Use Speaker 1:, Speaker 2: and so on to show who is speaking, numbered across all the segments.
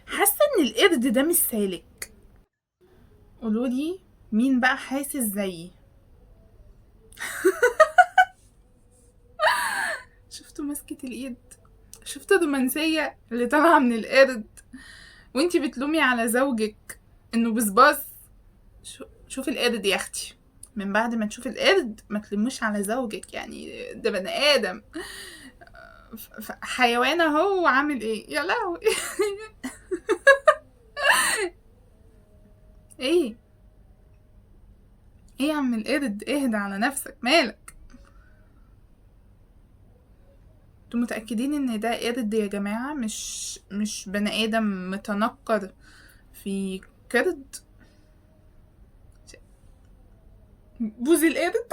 Speaker 1: حاسه ان القرد ده مش سالك. قولولي مين بقى حاسس زيي. شفتوا مسكة الايد؟ شفتوا الرومانسية اللي طالعة من القرد وانتي بتلومي على زوجك انه بصباص؟ شوف القرد يا اختي، من بعد ما تشوف القرد ما تلموش على زوجك، يعني ده بني ادم، حيوان اهو، وعامل ايه يا لهوي. ايه ايه يا عم القرد، اهدى على نفسك، مالك؟ انتوا متأكدين ان ده قرد يا جماعة، مش بني ادم متنكر في قرد؟ بوز القرد.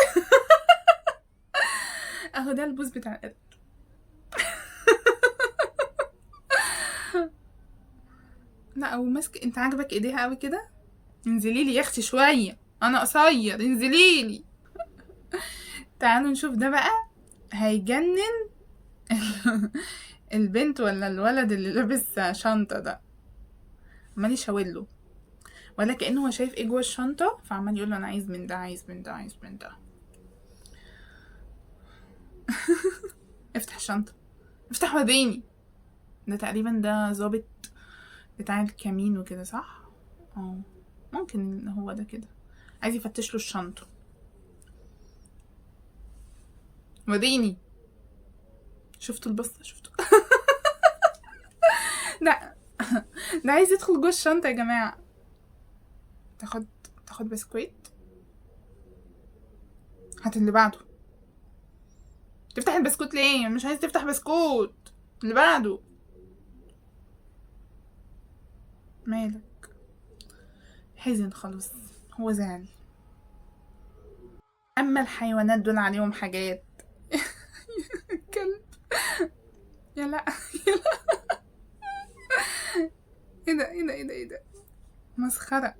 Speaker 1: اهو ده البوز بتاع القرد. لا او ماسك، انت عاجبك ايديها قوي كده؟ انزلي لي يا اختي شويه، انا قصير، انزلي لي. تعالوا نشوف ده بقى هيجنن. البنت ولا الولد اللي لابس شنطه ده عمال يشاور له، ولا كانه هو شايف ايه جوه الشنطه، فعمال يقول له انا عايز من ده، عايز من ده، عايز من ده. افتح الشنطه، افتح وريني. ده تقريبا ده ظابط بتاع الكمين وكده، صح؟ اه، ممكن هو ده كده، عايز يفتش له الشنطه. وريني. شفتوا البصه؟ شفتوا؟ ده ده عايز يدخل جوه الشنطه يا جماعه. تاخد تاخد بسكويت. هات اللي بعده. تفتح البسكوت ليه؟ مش عايز تفتح بسكوت. اللي بعده. مالك؟ حزن خلاص، هو زعل. اما الحيوانات دول عليهم حاجات. كلب. يا لا. يا لا. ايه ده ايه ده ايه ده ايه ده؟ مسخره.